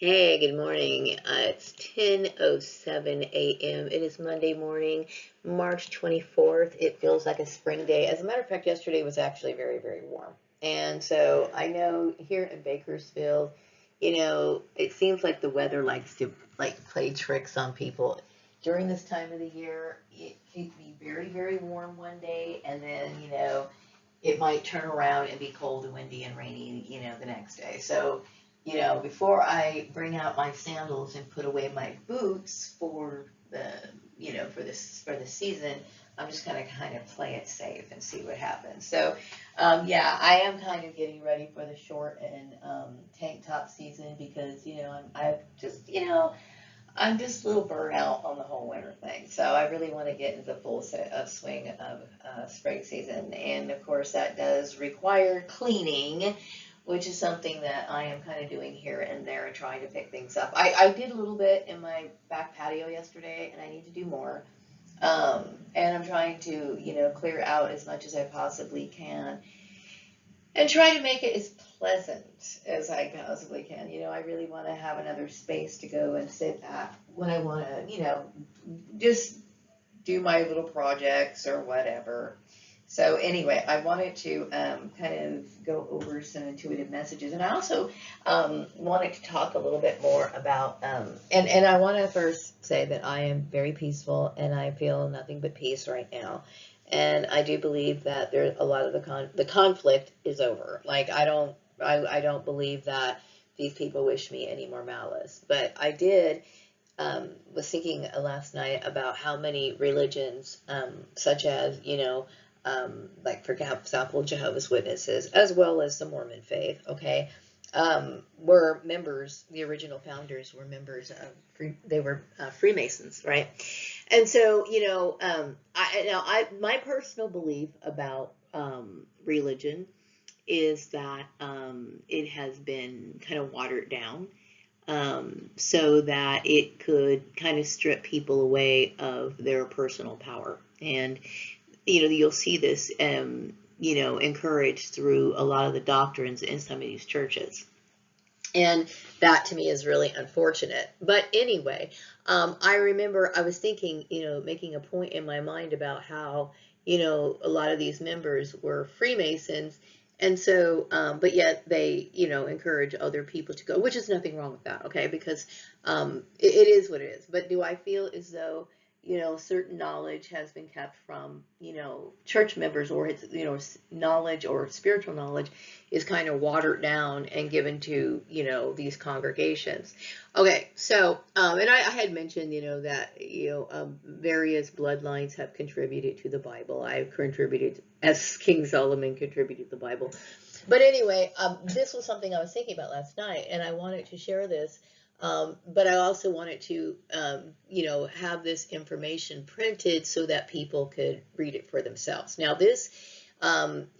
Hey, good morning. It's 10:07 a.m. It is Monday morning, March 24th. It feels like a spring day. As a matter of fact, yesterday was actually very, very warm. And so I know here in Bakersfield, it seems like the weather likes to play tricks on people. During this time of the year, it can be very, very warm one day, and then, it might turn around and be cold and windy and rainy, the next day. So, before I bring out my sandals and put away my boots for the, for the season, I'm just gonna kind of play it safe and see what happens. So, yeah, I am kind of getting ready for the short and tank top season because I'm just a little burnt out on the whole winter thing. So I really want to get into the full set of swing of spring season, and of course that does require cleaning, which is something that I am kind of doing here and there and trying to pick things up. I did a little bit in my back patio yesterday, and I need to do more. And I'm trying to, clear out as much as I possibly can and try to make it as pleasant as I possibly can. I really want to have another space to go and sit at when I want to, just do my little projects or whatever. So anyway, I wanted to kind of go over some intuitive messages, and I also wanted to talk a little bit more about, and I want to first say that I am very peaceful, and I feel nothing but peace right now. And I do believe that there a lot of the conflict is over. Like I don't believe that these people wish me any more malice, but I did was thinking last night about how many religions, such as, like for example, Jehovah's Witnesses, as well as the Mormon faith, okay, were members, the original founders were members of, they were Freemasons, right? And so, my personal belief about religion is that it has been kind of watered down so that it could kind of strip people away of their personal power. And, you'll see this, encouraged through a lot of the doctrines in some of these churches. And that to me is really unfortunate. But anyway, I remember I was thinking, making a point in my mind about how, a lot of these members were Freemasons. And so, but yet they, encourage other people to go, which is nothing wrong with that, okay? Because it is what it is. But do I feel as though, certain knowledge has been kept from, church members, or it's, knowledge or spiritual knowledge is kind of watered down and given to, these congregations. Okay, so, and I had mentioned, that, various bloodlines have contributed to the Bible. I've contributed, as King Solomon contributed to the Bible. But anyway, this was something I was thinking about last night, and I wanted to share this. But I also wanted to, have this information printed so that people could read it for themselves. Now, this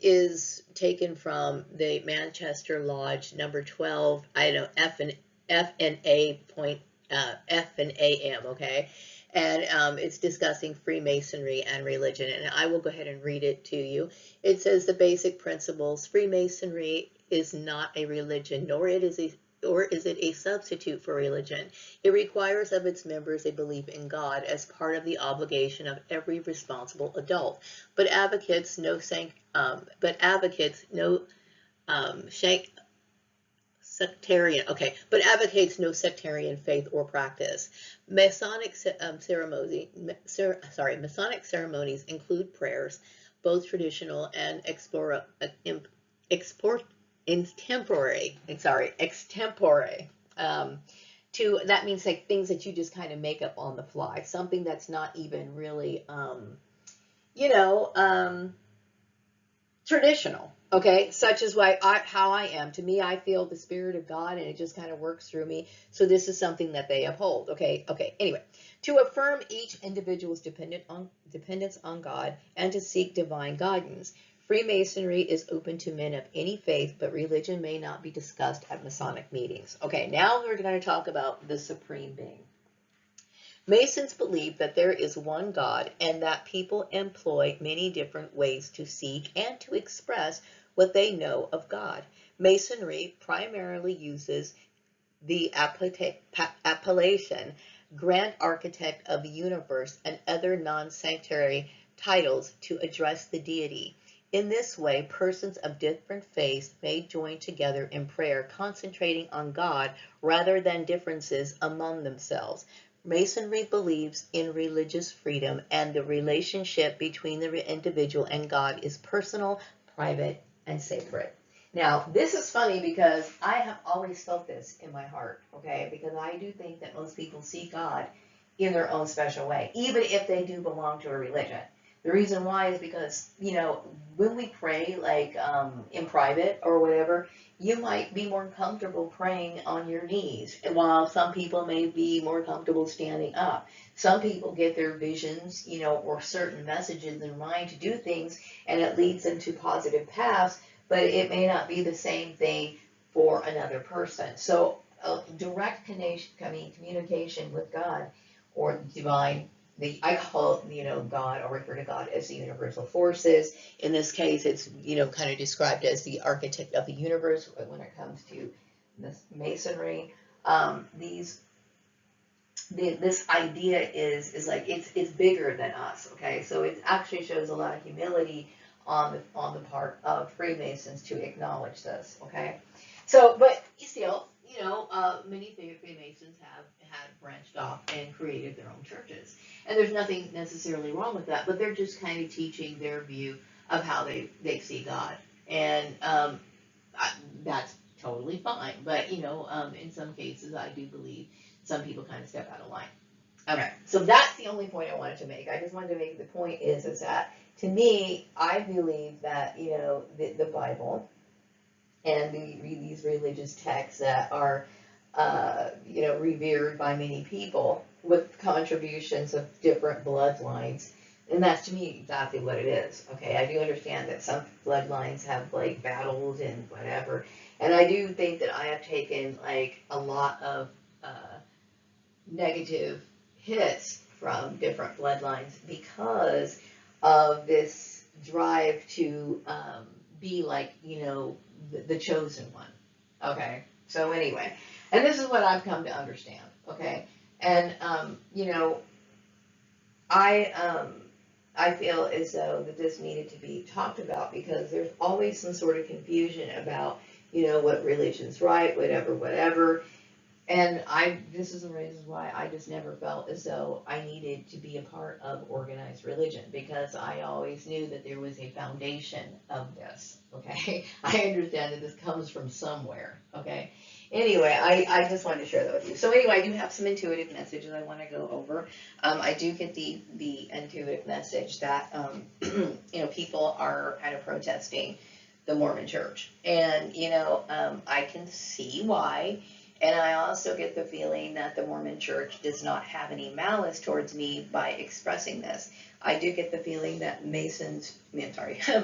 is taken from the Manchester Lodge number 12. I know F and A point F and AM, okay, and it's discussing Freemasonry and religion. And I will go ahead and read it to you. It says the basic principles: Freemasonry is not a religion, nor is it a substitute for religion. It requires of its members a belief in God as part of the obligation of every responsible adult, but advocates no sectarian, okay, but advocates no sectarian faith or practice. Masonic ceremonies include prayers, both traditional and extempore. That means like things that you just kind of make up on the fly, something that's not even really, you know, um, traditional. Okay, such as how I am. To me, I feel the Spirit of God, and it just kind of works through me. So this is something that they uphold. Okay. Anyway, to affirm each individual's dependence on God and to seek divine guidance. Freemasonry is open to men of any faith, but religion may not be discussed at Masonic meetings. Okay, now we're going to talk about the Supreme Being. Masons believe that there is one God and that people employ many different ways to seek and to express what they know of God. Masonry primarily uses the appellation Grand Architect of the Universe and other non-sanctuary titles to address the deity. In this way, persons of different faiths may join together in prayer, concentrating on God rather than differences among themselves. Masonry believes in religious freedom, and the relationship between the individual and God is personal, private, and sacred. Now, this is funny because I have always felt this in my heart, okay? Because I do think that most people see God in their own special way, even if they do belong to a religion. The reason why is because, when we pray, like in private or whatever, you might be more comfortable praying on your knees, while some people may be more comfortable standing up. Some people get their visions, or certain messages in mind to do things, and it leads them to positive paths, but it may not be the same thing for another person. So, direct communication with God or divine, I call God, or refer to God as the universal forces. In this case, it's kind of described as the architect of the universe when it comes to this masonry. These this idea is like it's bigger than us. Okay, so it actually shows a lot of humility on the part of Freemasons to acknowledge this. Okay, so but still, many Freemasons have had branched off and created their own churches, and there's nothing necessarily wrong with that. But they're just kind of teaching their view of how they see God, and that's totally fine. But in some cases, I do believe some people kind of step out of line. Okay, so that's the only point I wanted to make. I just wanted to make the point is that to me, I believe that the Bible and these religious texts that are revered by many people with contributions of different bloodlines. And that's to me exactly what it is. Okay, I do understand that some bloodlines have like battles and whatever. And I do think that I have taken like a lot of negative hits from different bloodlines because of this drive to be like, the chosen one. Okay, so anyway, and this is what I've come to understand. Okay, and I feel as though that this needed to be talked about because there's always some sort of confusion about what religion's right, whatever. And this is the reason why I just never felt as though I needed to be a part of organized religion, because I always knew that there was a foundation of this, okay? I understand that this comes from somewhere, okay? Anyway, I just wanted to share that with you. So anyway, I do have some intuitive messages I want to go over. I do get the intuitive message that, people are kind of protesting the Mormon church. And, I can see why. And I also get the feeling that the Mormon church does not have any malice towards me by expressing this. I do get the feeling that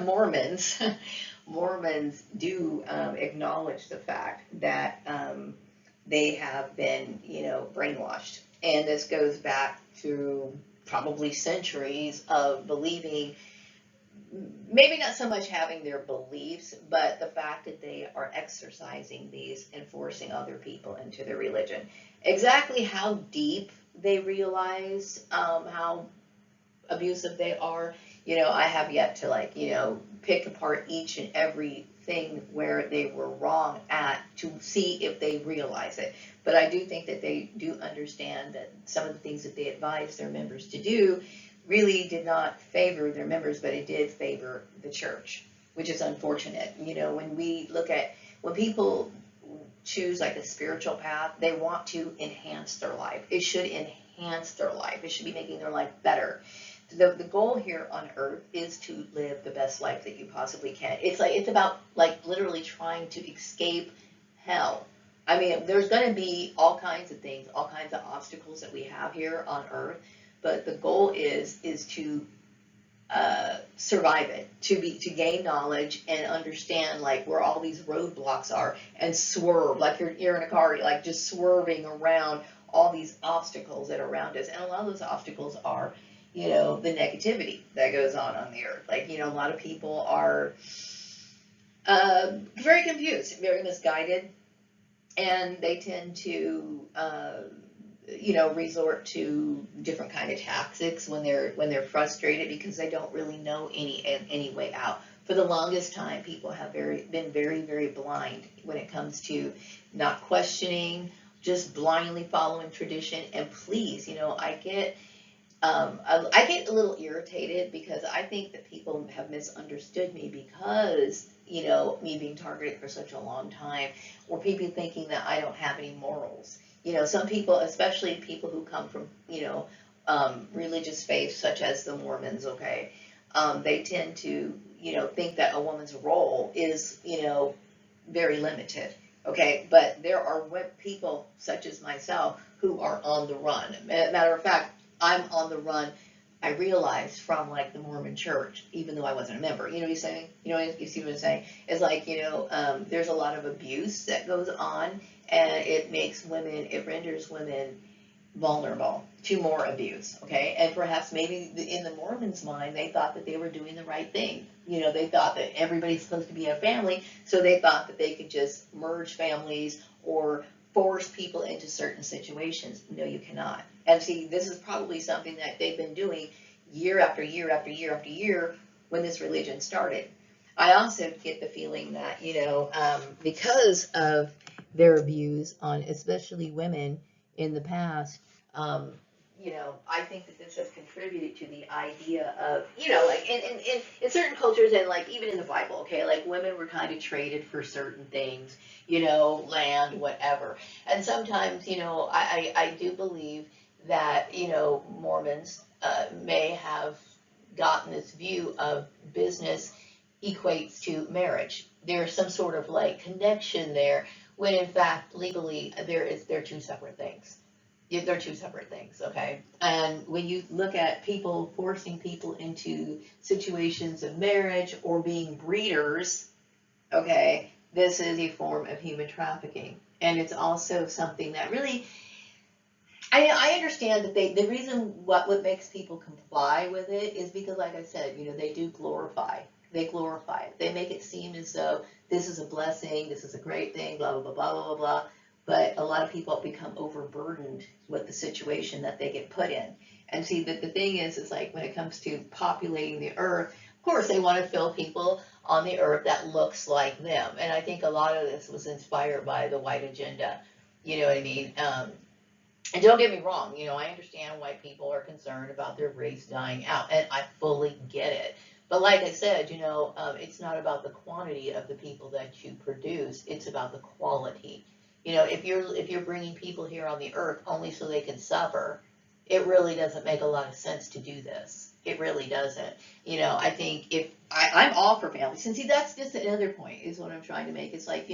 Mormons, Mormons do acknowledge the fact that they have been, brainwashed. And this goes back to probably centuries of believing, maybe not so much having their beliefs, but the fact that they are exercising these and forcing other people into their religion. Exactly how deep they realize how abusive they are, I have yet to pick apart each and every thing where they were wrong at to see if they realize it. But I do think that they do understand that some of the things that they advise their members to do really did not favor their members, but it did favor the church, which is unfortunate. When people choose like a spiritual path, they want to enhance their life. It should enhance their life. It should be making their life better. The goal here on earth is to live the best life that you possibly can. It's about literally trying to escape hell. I mean, there's going to be all kinds of things, all kinds of obstacles that we have here on earth, but the goal is to survive it, to gain knowledge and understand where all these roadblocks are, and swerve like you're in a car, just swerving around all these obstacles that are around us. And a lot of those obstacles are the negativity that goes on the earth. A lot of people are very confused, very misguided. and they tend to resort to different kind of tactics when they're frustrated because they don't really know any way out. For the longest time, people have been very, very blind when it comes to not questioning, just blindly following tradition. And please, I get a little irritated because I think that people have misunderstood me because, me being targeted for such a long time, or people thinking that I don't have any morals. Some people, especially people who come from, religious faiths such as the Mormons, okay, they tend to, think that a woman's role is, very limited. Okay, but there are people such as myself who are on the run. Matter of fact, I'm on the run. I realized from like the Mormon Church, even though I wasn't a member. You know what he's saying? You see what I'm saying? It's like there's a lot of abuse that goes on, and it renders women vulnerable to more abuse. Okay, and perhaps maybe in the Mormons' mind, they thought that they were doing the right thing. They thought that everybody's supposed to be a family, so they thought that they could just merge families or force people into certain situations. No, you cannot. And see, this is probably something that they've been doing year after year after year after year when this religion started. I also get the feeling that, because of their views on especially women in the past, I think that this has contributed to the idea of, like in certain cultures and like even in the Bible, okay, like women were kind of traded for certain things, land, whatever. And sometimes, I do believe that, Mormons may have gotten this view of business equates to marriage. There's some sort of like connection there, when in fact legally they're two separate things. Yeah, they're two separate things, okay? And when you look at people forcing people into situations of marriage or being breeders, okay, this is a form of human trafficking. And it's also something that really, I understand that the reason what makes people comply with it is because, like I said, they do glorify. They glorify it. They make it seem as though this is a blessing, this is a great thing, blah, blah, blah, blah, blah, blah. But a lot of people become overburdened with the situation that they get put in. And see, the thing is like when it comes to populating the earth, of course, they want to fill people on the earth that looks like them. And I think a lot of this was inspired by the white agenda. You know what I mean? And don't get me wrong, I understand why people are concerned about their race dying out, and I fully get it. But like I said, it's not about the quantity of the people that you produce; it's about the quality. If you're bringing people here on the earth only so they can suffer, it really doesn't make a lot of sense to do this. It really doesn't. I think if I'm all for families, and see, that's just another point is what I'm trying to make. It's like,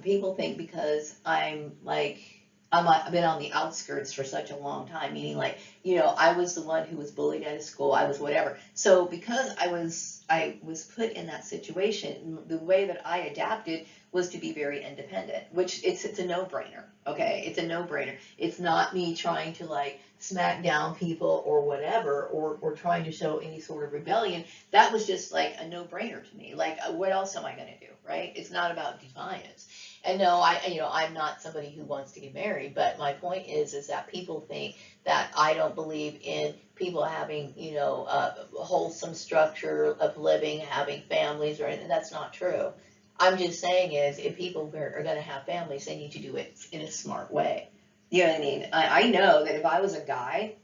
people think because I've been on the outskirts for such a long time, meaning like, I was the one who was bullied out of school. I was whatever. So because I was put in that situation, the way that I adapted was to be very independent, which it's a no-brainer. Okay, it's a no-brainer. It's not me trying to like smack down people or whatever, or trying to show any sort of rebellion. That was just like a no-brainer to me. Like, what else am I going to do, right? It's not about defiance. And no, I'm not somebody who wants to get married, but my point is that people think that I don't believe in people having, a wholesome structure of living, having families or anything. That's not true. I'm just saying is if people are going to have families, they need to do it in a smart way. You know what I mean? I know that if I was a guy,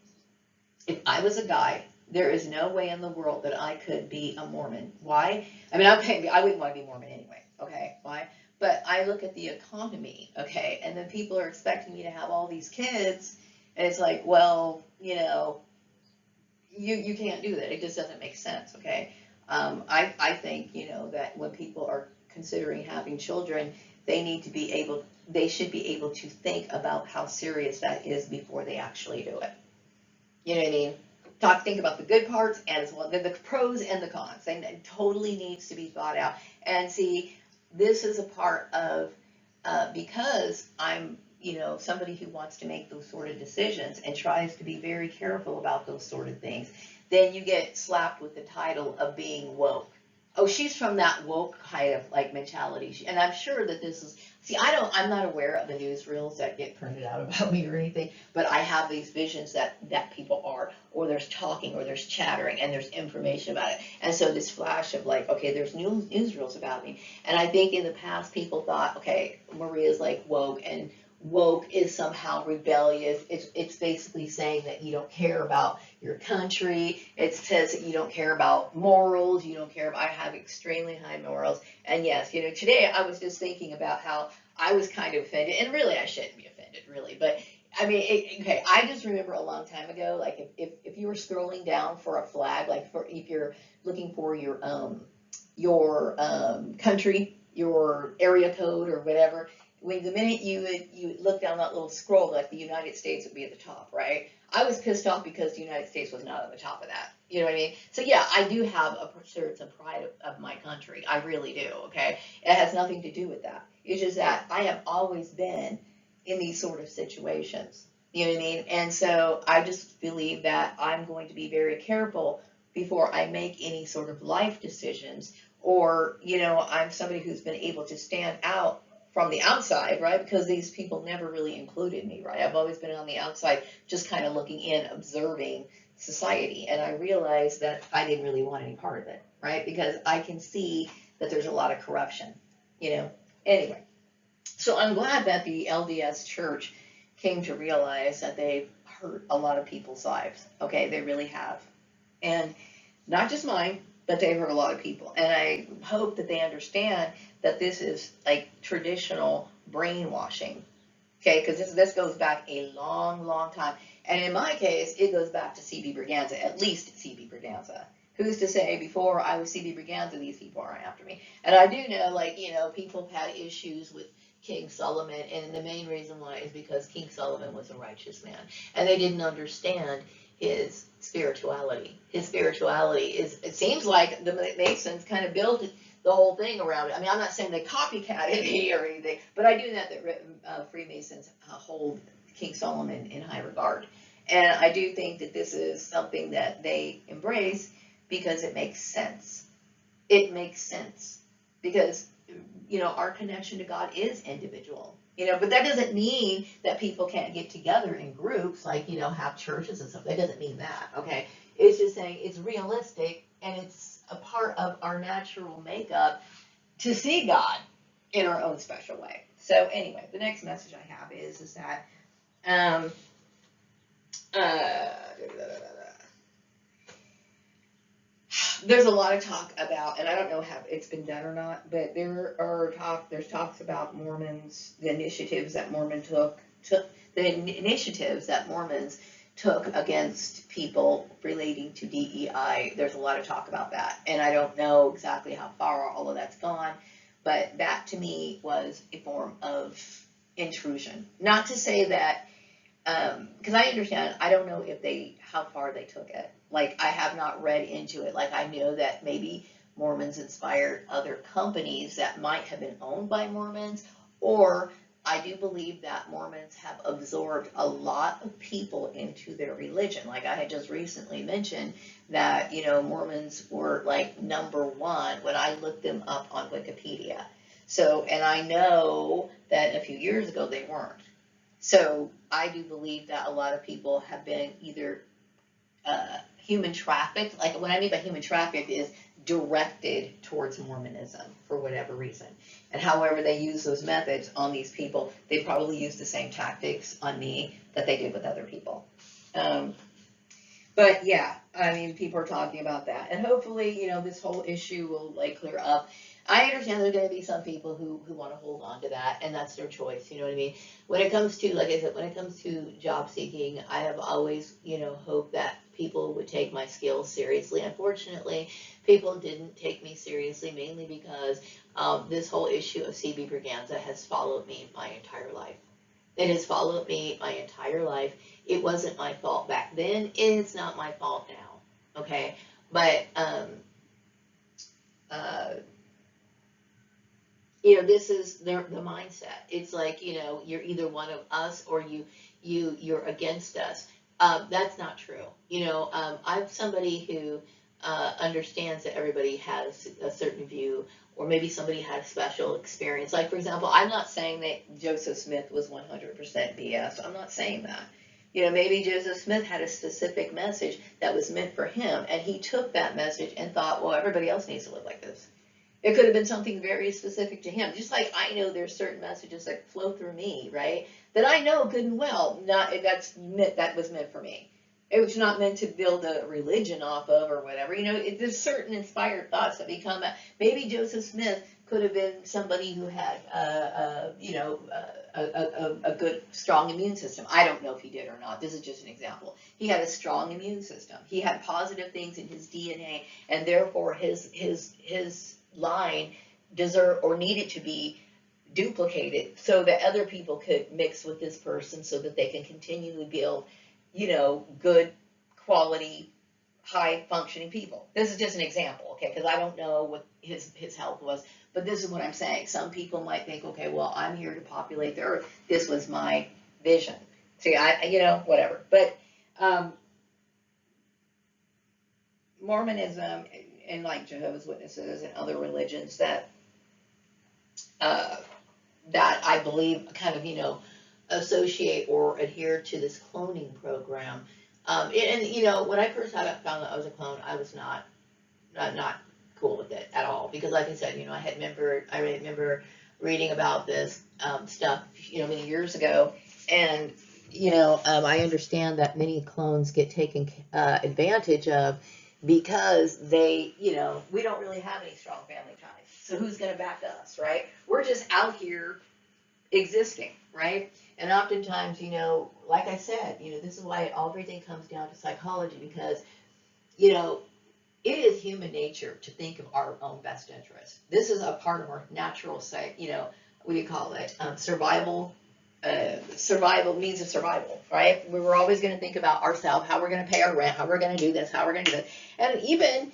there is no way in the world that I could be a Mormon. Why? I mean, I wouldn't want to be Mormon anyway. Okay, why? But I look at the economy, okay, and then people are expecting me to have all these kids, and it's like, well, you can't do that. It just doesn't make sense, okay? I think, that when people are considering having children, they should be able to think about how serious that is before they actually do it. You know what I mean? Think about the good parts as well, the pros and the cons. It totally needs to be thought out. And see, this is a part of, because I'm, somebody who wants to make those sort of decisions and tries to be very careful about those sort of things, then you get slapped with the title of being woke. Oh, she's from that woke kind of like mentality. And I'm sure that this is, see, I'm not aware of the newsreels that get printed out about me or anything, but I have these visions that people are, or there's talking, or there's chattering, and there's information about it. And so this flash of like, okay, there's newsreels about me. And I think in the past people thought, okay, Maria's like woke, and woke is somehow rebellious. It's basically saying that you don't care about your country. It says that you don't care about morals. You don't care about, I have extremely high morals. And yes, today I was just thinking about how I was kind of offended, and really I shouldn't be offended, really. But I mean, okay, I just remember a long time ago, like if you were scrolling down for a flag, like if you're looking for your country, your area code or whatever, when the minute you would look down that little scroll, like the United States would be at the top, right? I was pissed off because the United States was not on the top of that. You know what I mean? So yeah, I do have a certain pride of my country. I really do. Okay, it has nothing to do with that. It's just that I have always been in these sort of situations. You know what I mean? And so I just believe that I'm going to be very careful before I make any sort of life decisions, or I'm somebody who's been able to stand out from the outside, right? Because these people never really included me, right? I've always been on the outside, just kind of looking in, observing society. And I realized that I didn't really want any part of it, right? Because I can see that there's a lot of corruption, Anyway, so I'm glad that the LDS Church came to realize that they've hurt a lot of people's lives. Okay, they really have. And not just mine, but they've hurt a lot of people. And I hope that they understand that this is like traditional brainwashing. Okay, because this goes back a long, long time. And in my case, it goes back to C.B. Braganza, at least C.B. Braganza. Who's to say before I was C.B. Braganza, these people aren't after me? And I do know, people have had issues with King Solomon, and the main reason why is because King Solomon was a righteous man, and they didn't understand his spirituality. His spirituality it seems like the Masons kind of built the whole thing around it. I mean, I'm not saying they copycatted me or anything, but I do know that Freemasons hold King Solomon in high regard. And I do think that this is something that they embrace because it makes sense. It makes sense because, our connection to God is individual. But that doesn't mean that people can't get together in groups, like, have churches and stuff. That doesn't mean that, okay? It's just saying it's realistic, and it's a part of our natural makeup to see God in our own special way. So anyway, the next message I have is that there's a lot of talk about, and I don't know how it's been done or not, but there's talks about Mormons, the initiatives that Mormons took against people relating to DEI. There's a lot of talk about that, and I don't know exactly how far all of that's gone, but that to me was a form of intrusion. Not to say that, because I understand, I don't know how far they took it. Like, I have not read into it. Like, I know that maybe Mormons inspired other companies that might have been owned by Mormons, or I do believe that Mormons have absorbed a lot of people into their religion. Like I had just recently mentioned that, Mormons were like number one when I looked them up on Wikipedia. So, and I know that a few years ago they weren't. So I do believe that a lot of people have been either human trafficked. Like, what I mean by human trafficked is directed towards Mormonism for whatever reason. And however they use those methods on these people, they probably use the same tactics on me that they did with other people. But yeah, I mean, people are talking about that. And hopefully, this whole issue will clear up. I understand there's going to be some people who want to hold on to that, and that's their choice, you know what I mean? When it comes to, like I said, when it comes to job seeking, I have always, hoped that people would take my skills seriously. Unfortunately, people didn't take me seriously, mainly because this whole issue of C.B. Braganza has followed me my entire life. It has followed me my entire life. It wasn't my fault back then. It's not my fault now, okay? But, this is the mindset. It's like, you're either one of us or you're against us. That's not true. I'm somebody who understands that everybody has a certain view, or maybe somebody had a special experience. Like, for example, I'm not saying that Joseph Smith was 100% BS. I'm not saying that. Maybe Joseph Smith had a specific message that was meant for him, and he took that message and thought, well, everybody else needs to live like this. It could have been something very specific to him. Just like I know there's certain messages that flow through me, right? That I know good and well, that was meant for me. It was not meant to build a religion off of or whatever. There's certain inspired thoughts that become. Maybe Joseph Smith could have been somebody who had, a good, strong immune system. I don't know if he did or not. This is just an example. He had a strong immune system. He had positive things in his DNA, and therefore his line deserved or needed to be duplicated so that other people could mix with this person so that they can continually build, good quality, high functioning people. This is just an example, okay? Because I don't know what his health was, but this is what I'm saying. Some people might think, okay, well, I'm here to populate the earth. This was my vision. See, whatever. But Mormonism and like Jehovah's Witnesses and other religions that I believe kind of, associate or adhere to this cloning program. When I first found out I was a clone, I was not cool with it at all, because like I said, I remember reading about this stuff, many years ago, and I understand that many clones get taken advantage of because they, we don't really have any strong family ties. So who's going to back us, right? We're just out here existing, right? And oftentimes, like I said, this is why everything comes down to psychology, because, it is human nature to think of our own best interest. This is a part of our natural what do you call it? Survival means of survival, right? We're always going to think about ourselves, how we're going to pay our rent, how we're going to do this, how we're going to do this. And even,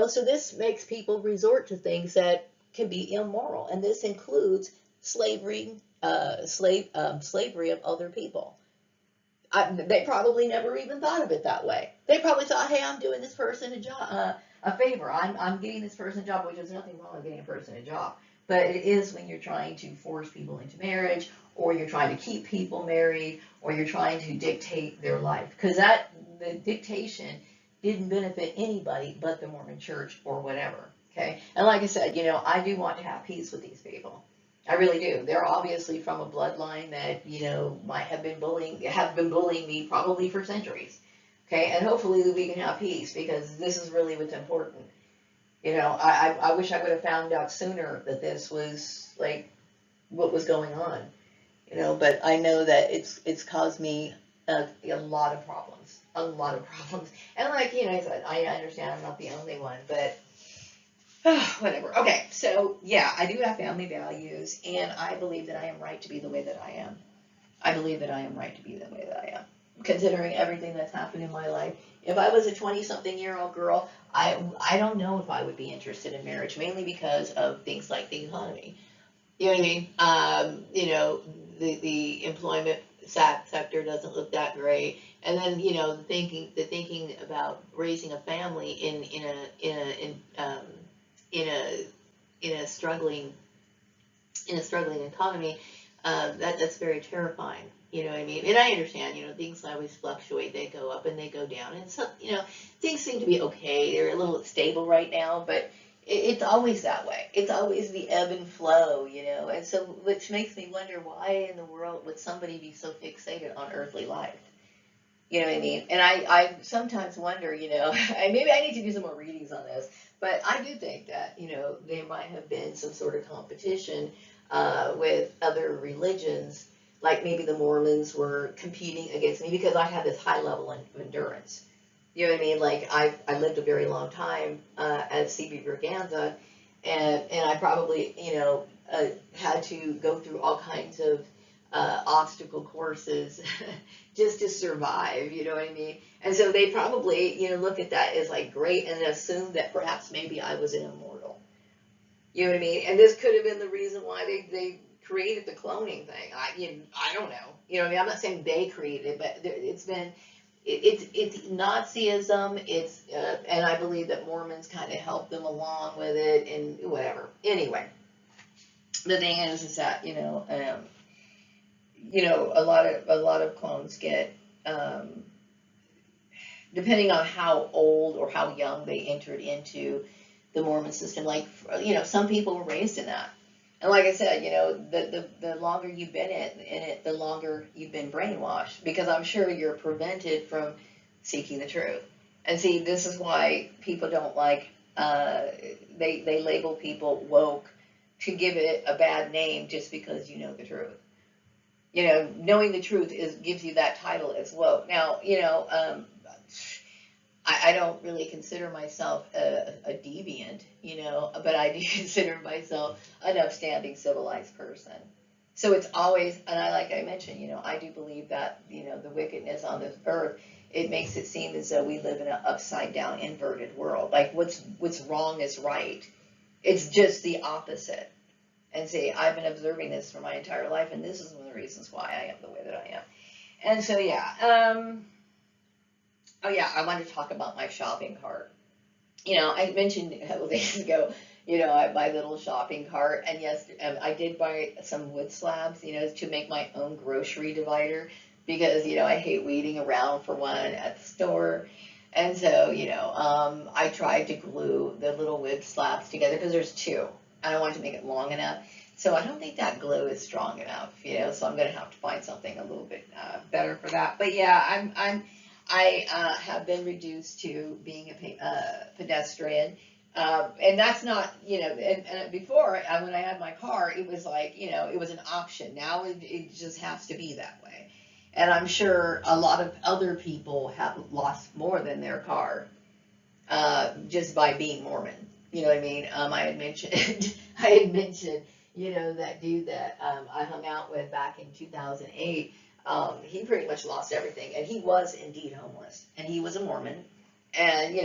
so this makes people resort to things that can be immoral. And this includes slavery of other people. They probably never even thought of it that way. They probably thought, hey, I'm doing this person a favor. I'm getting this person a job, which is nothing wrong with getting a person a job. But it is when you're trying to force people into marriage, or you're trying to keep people married, or you're trying to dictate their life. Because the dictation didn't benefit anybody but the Mormon Church or whatever. Okay? And like I said, I do want to have peace with these people. I really do. They're obviously from a bloodline that, might have been bullying me probably for centuries. Okay, and hopefully we can have peace, because this is really what's important. I wish I would have found out sooner that this was like what was going on. But I know that it's caused me a lot of problems, And like I said, I understand I'm not the only one, but. Whatever. Okay, so yeah, I do have family values, and I believe that I am right to be the way that I am. I believe that I am right to be the way that I am, considering everything that's happened in my life. If I was a 20-something-year-old girl, I don't know if I would be interested in marriage, mainly because of things like the economy. You know what I mean? The employment sector doesn't look that great, and then the thinking about raising a family in a struggling economy, that's very terrifying. You know what I mean? And I understand, things always fluctuate. They go up and they go down. And so, things seem to be okay. They're a little stable right now, but it's always that way. It's always the ebb and flow, And so, which makes me wonder, why in the world would somebody be so fixated on earthly life? You know what I mean? And I sometimes wonder, maybe I need to do some more readings on this, but I do think that, there might have been some sort of competition with other religions, like maybe the Mormons were competing against me because I had this high level of endurance. You know what I mean? Like, I lived a very long time at C.B. Berganza, and I probably, had to go through all kinds of obstacle courses just to survive, you know what I mean? And so they probably, look at that as like great and assume that perhaps maybe I was an immortal. You know what I mean? And this could have been the reason why they created the cloning thing. I don't know. You know what I mean? I'm not saying they created it, but it's been, it's Nazism. And I believe that Mormons kind of help them along with it and whatever. Anyway, the thing is that a lot of clones get, um, depending on how old or how young they entered into the Mormon system. Like, some people were raised in that. And like I said, the longer you've been in it, the longer you've been brainwashed, because I'm sure you're prevented from seeking the truth. And see, this is why people don't like, they label people woke to give it a bad name just because you know the truth. Knowing the truth gives you that title as woke. Now, I don't really consider myself a deviant, but I do consider myself an upstanding, civilized person. So it's always, and like I mentioned, I do believe that, the wickedness on this earth, it makes it seem as though we live in an upside down, inverted world. Like, what's wrong is right. It's just the opposite. And see, I've been observing this for my entire life, and this is one of the reasons why I am the way that I am. And so, yeah. Oh, yeah, I wanted to talk about my shopping cart. I mentioned a couple days ago, my little shopping cart. And yes, I did buy some wood slabs, to make my own grocery divider, because, I hate waiting around for one at the store. And so, I tried to glue the little wood slabs together, because there's two. I don't want to make it long enough. So I don't think that glue is strong enough, so I'm going to have to find something a little bit better for that. But yeah, I have been reduced to being a pedestrian. And that's not, and before, when I had my car, it was like, it was an option. Now it just has to be that way. And I'm sure a lot of other people have lost more than their car, just by being Mormon. You know what I mean? I had mentioned, that dude that I hung out with back in 2008. He pretty much lost everything, and he was indeed homeless, and he was a Mormon, and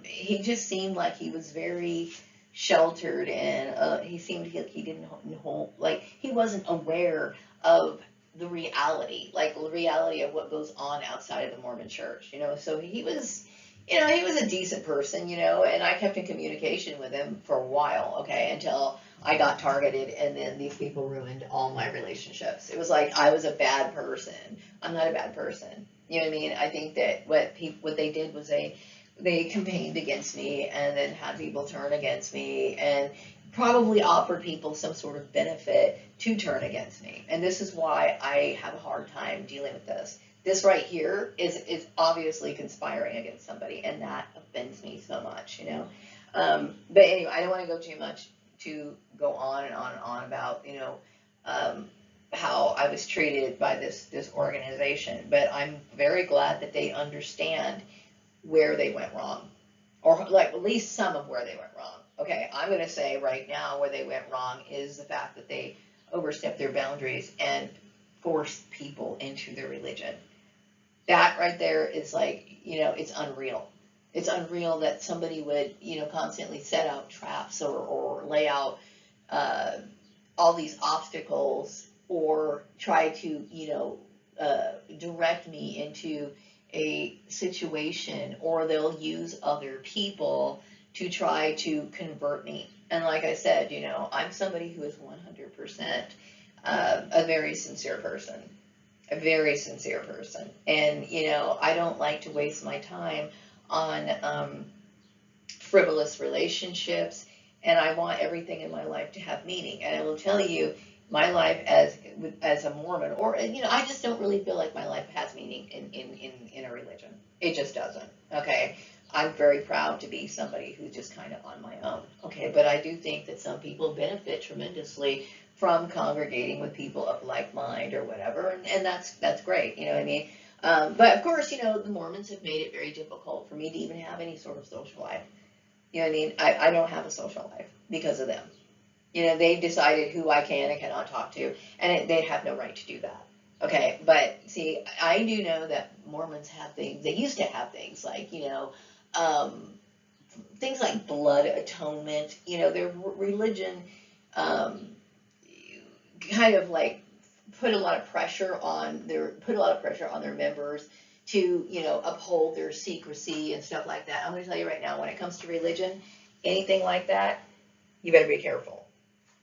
he just seemed like he was very sheltered, and he seemed like he didn't like he wasn't aware of the reality, like the reality of what goes on outside of the Mormon church. So he was. He was a decent person, and I kept in communication with him for a while, okay, until I got targeted, and then these people ruined all my relationships. It was like I was a bad person. I'm not a bad person. You know what I mean? I think that what they did was they campaigned against me, and then had people turn against me, and probably offered people some sort of benefit to turn against me. And this is why I have a hard time dealing with this. This right here is obviously conspiring against somebody, and that offends me so much, But anyway, I don't want to go too much to go on and on and on about, how I was treated by this organization. But I'm very glad that they understand where they went wrong, or like at least some of where they went wrong. Okay, I'm going to say right now where they went wrong is the fact that they overstepped their boundaries and forced people into their religion. That right there is like, it's unreal. It's unreal that somebody would, constantly set out traps, or lay out all these obstacles, or try to, direct me into a situation, or they'll use other people to try to convert me. And like I said, I'm somebody who is 100% a very sincere person. A very sincere person. And, I don't like to waste my time on frivolous relationships, and I want everything in my life to have meaning. And I will tell you, my life as a Mormon, or, I just don't really feel like my life has meaning in a religion. It just doesn't. Okay. I'm very proud to be somebody who's just kind of on my own. Okay. But I do think that some people benefit tremendously from congregating with people of like mind or whatever, and that's great, you know what I mean? But of course, the Mormons have made it very difficult for me to even have any sort of social life. You know what I mean? I don't have a social life because of them. They've decided who I can and cannot talk to, and they have no right to do that. Okay, but see, I do know that Mormons have things. They used to have things like, things like blood atonement. Their religion. Kind of like put a lot of pressure on their members to, uphold their secrecy and stuff like that. I'm going to tell you right now, when it comes to religion, anything like that, you better be careful.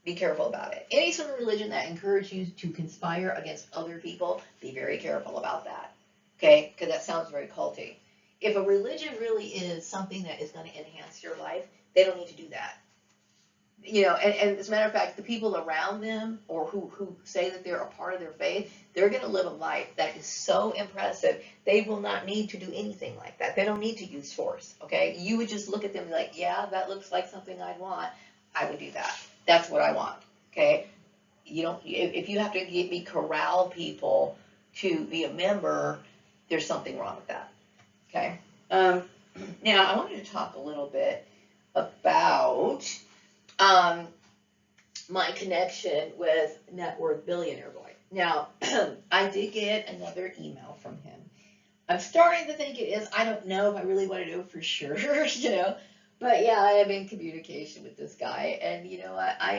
Be careful about it. Any sort of religion that encourages you to conspire against other people, be very careful about that. Okay? Because that sounds very culty. If a religion really is something that is going to enhance your life, they don't need to do that. And as a matter of fact, the people around them or who say that they're a part of their faith, they're going to live a life that is so impressive, they will not need to do anything like that. They don't need to use force, okay? You would just look at them and be like, yeah, that looks like something I'd want. I would do that. That's what I want, okay? If you have to corral people to be a member, there's something wrong with that, okay? Now, I wanted to talk a little bit about my connection with Net Worth Billionaire Boy. Now, I did get another email from him. I'm starting to think it is. I don't know if I really want to know for sure, But yeah, I am in communication with this guy. And,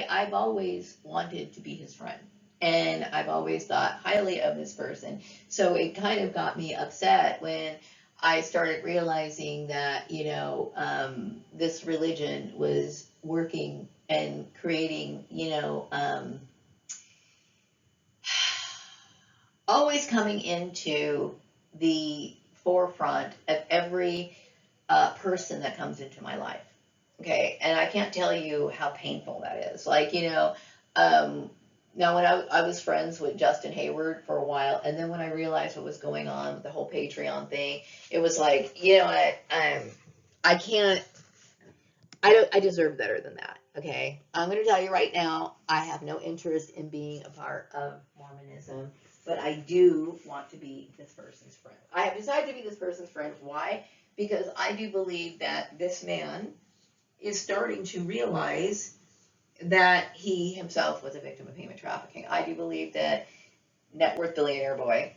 I've always wanted to be his friend. And I've always thought highly of this person. So it kind of got me upset when I started realizing that, this religion was working and creating, always coming into the forefront of every person that comes into my life. Okay. And I can't tell you how painful that is. Like, now when I was friends with Justin Hayward for a while, and then when I realized what was going on with the whole Patreon thing, it was like, I can't, I deserve better than that. Okay. I'm going to tell you right now, I have no interest in being a part of Mormonism, but I do want to be this person's friend. I have decided to be this person's friend. Why? Because I do believe that this man is starting to realize that he himself was a victim of human trafficking. I do believe that Net Worth Billionaire Boy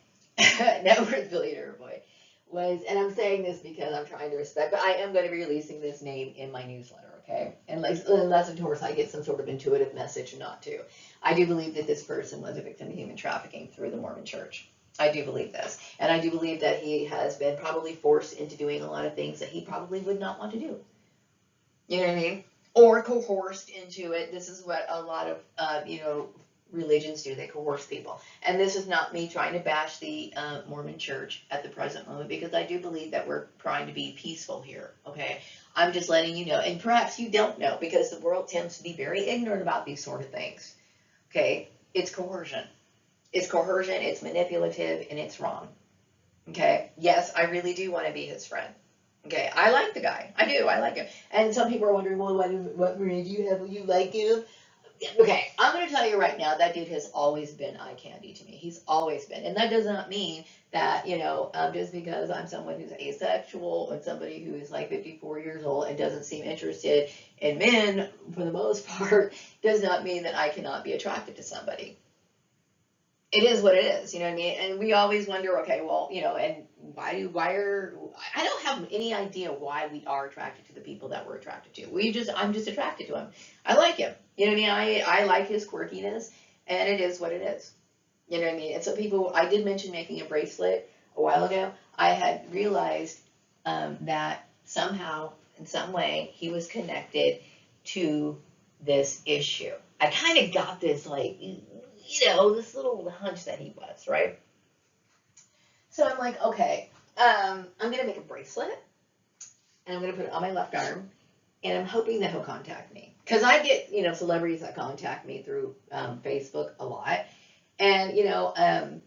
was, and I'm saying this because I'm trying to respect, but I am going to be releasing this name in my newsletter, okay? And unless, of course, I get some sort of intuitive message not to. I do believe that this person was a victim of human trafficking through the Mormon Church. I do believe this. And I do believe that he has been probably forced into doing a lot of things that he probably would not want to do. You know what I mean? Or coerced into it. This is what a lot of, religions do. They coerce people. And this is not me trying to bash the Mormon Church at the present moment, because I do believe that we're trying to be peaceful here, okay? I'm just letting you know. And perhaps you don't know, because the world tends to be very ignorant about these sort of things, okay? It's coercion. It's coercion, it's manipulative, and it's wrong, okay? Yes, I really do want to be his friend. Okay, I like the guy. I do. I like him. And some people are wondering, well, what religion do you have? Will you like him? Okay, I'm going to tell you right now, that dude has always been eye candy to me. He's always been. And that does not mean that, just because I'm someone who's asexual and somebody who is like 54 years old and doesn't seem interested in men for the most part, does not mean that I cannot be attracted to somebody. It is what it is, you know what I mean? And we always wonder, okay, well, and I don't have any idea why we are attracted to the people that we're attracted to. I'm just attracted to him. I like him. You know what I mean? I like his quirkiness, and it is what it is. You know what I mean? And so I did mention making a bracelet a while ago. I had realized that somehow, in some way, he was connected to this issue. I kind of got this, like, this little hunch that he was, right? So I'm like, okay, I'm going to make a bracelet, and I'm going to put it on my left arm, and I'm hoping that he'll contact me. Because I get, celebrities that contact me through Facebook a lot. And, and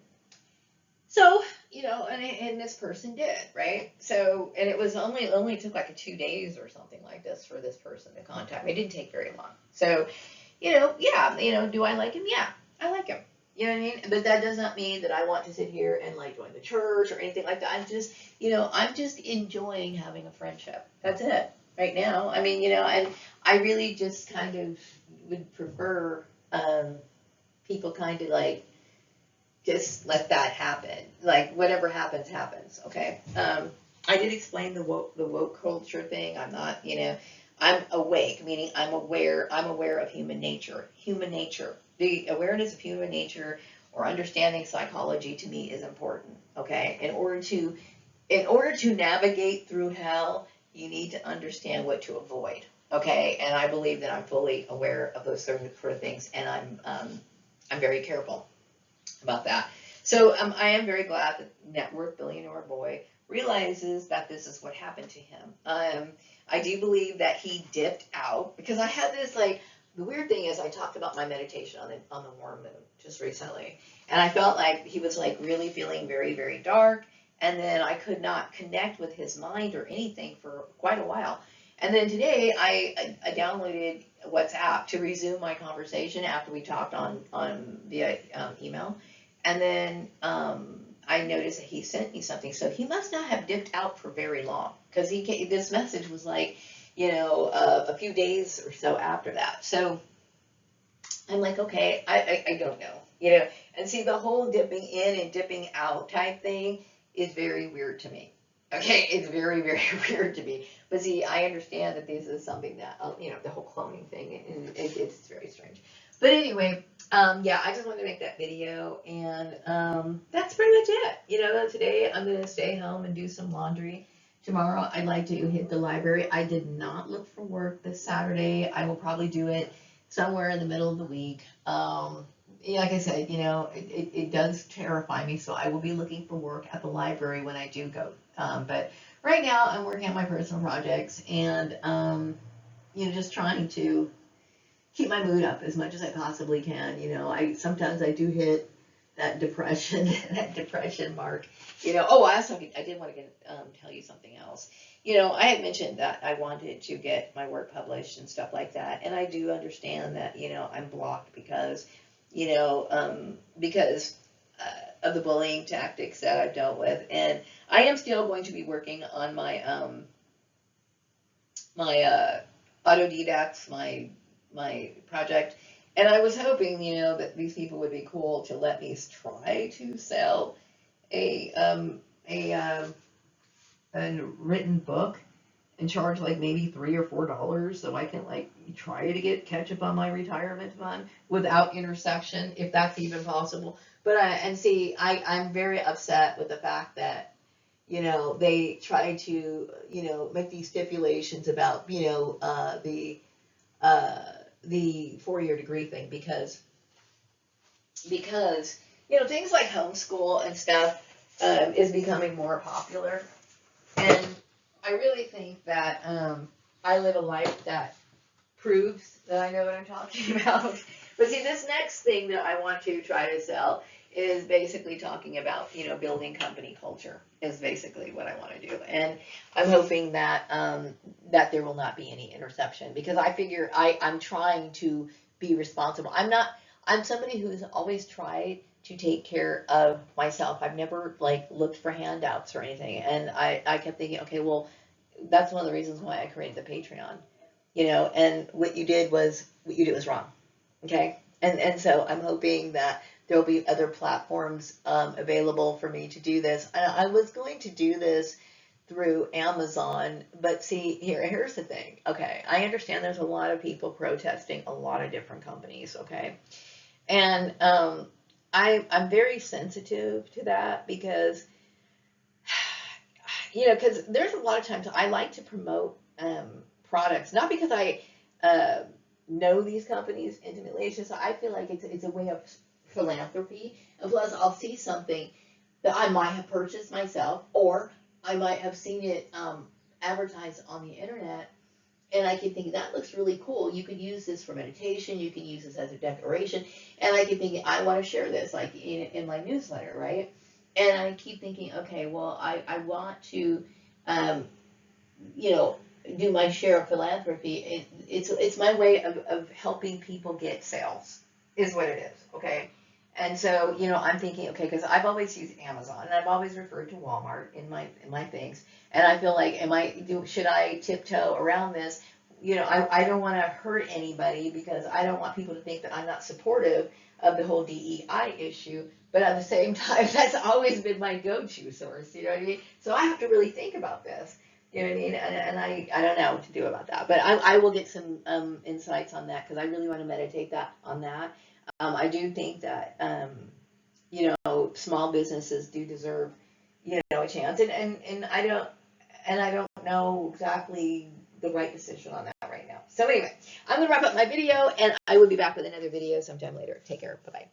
this person did, right? So, and it was only took like 2 days or something like this for this person to contact me. It didn't take very long. So, do I like him? Yeah, I like him. You know what I mean? But that does not mean that I want to sit here and like join the church or anything like that. I'm just enjoying having a friendship. That's it right now. I mean, and I really just kind of would prefer people kind of like just let that happen. Like whatever happens, happens. Okay. I did explain the woke culture thing. I'm not, I'm awake, meaning I'm aware of human nature. The awareness of human nature or understanding psychology to me is important. Okay, in order to navigate through hell, you need to understand what to avoid. Okay, and I believe that I'm fully aware of those sort of things, and I'm very careful about that. So I am very glad that net worth billionaire boy realizes that this is what happened to him. I do believe that he dipped out because I had this like the weird thing is I talked about my meditation on the warm moon just recently, and I felt like he was like really feeling very very dark, and then I could not connect with his mind or anything for quite a while. And then today I downloaded WhatsApp to resume my conversation after we talked on via email. And then I noticed that he sent me something, so he must not have dipped out for very long because this message was like, a few days or so after that. So I'm like, okay, I don't know, and see the whole dipping in and dipping out type thing is very weird to me. Okay, it's very, very weird to me. But see, I understand that this is something that, the whole cloning thing, and it's very strange. But anyway, yeah, I just wanted to make that video, and that's pretty much it. Today I'm going to stay home and do some laundry. Tomorrow I'd like to hit the library. I did not look for work this Saturday. I will probably do it somewhere in the middle of the week. Yeah, like I said, it does terrify me, so I will be looking for work at the library when I do go. But right now, I'm working on my personal projects and, just trying to keep my mood up as much as I possibly can. Sometimes I do hit that depression, that depression mark. Oh, I did want to tell you something else. I had mentioned that I wanted to get my work published and stuff like that, and I do understand that, I'm blocked because of the bullying tactics that I've dealt with, and I am still going to be working on my autodidacts, my project, and I was hoping, that these people would be cool to let me try to sell a a written book and charge like maybe $3 or $4 so I can like try to catch up on my retirement fund without intersection, if that's even possible. But I'm very upset with the fact that they try to make these stipulations about the 4-year degree thing because things like homeschool and stuff is becoming more popular. And I really think that I live a life that proves that I know what I'm talking about. But see, this next thing that I want to try to sell is basically talking about, building company culture is basically what I want to do. And I'm hoping that that there will not be any interception because I figure I'm trying to be responsible. I'm somebody who's always tried to take care of myself. I've never like looked for handouts or anything. And I kept thinking, okay, well, that's one of the reasons why I created the Patreon, and what you did was wrong. Okay. And so I'm hoping that there'll be other platforms available for me to do this. I was going to do this through Amazon, but see, here's the thing. Okay, I understand there's a lot of people protesting a lot of different companies. Okay, and I'm very sensitive to that because because there's a lot of times I like to promote products, not because I know these companies intimately. It's just I feel like it's a way of philanthropy, and plus I'll see something that I might have purchased myself, or I might have seen it advertised on the internet, and I can think that looks really cool. You could use this for meditation. You can use this as a decoration, and I can think I want to share this like in my newsletter, right? And I keep thinking, okay, well, I want to, um, you know, do my share of philanthropy. It's my way of helping people get sales, is what it is, okay? And so, I'm thinking, okay, because I've always used Amazon and I've always referred to Walmart in my things, and I feel like, should I tiptoe around this? I don't want to hurt anybody because I don't want people to think that I'm not supportive of the whole DEI issue. But at the same time, that's always been my go-to source. You know what I mean? So I have to really think about this. You know what I mean? And I don't know what to do about that. But I will get some insights on that because I really want to meditate on that. I do think that small businesses do deserve, a chance. And I don't know exactly the right decision on that right now. So anyway, I'm going to wrap up my video, and I will be back with another video sometime later. Take care. Bye-bye.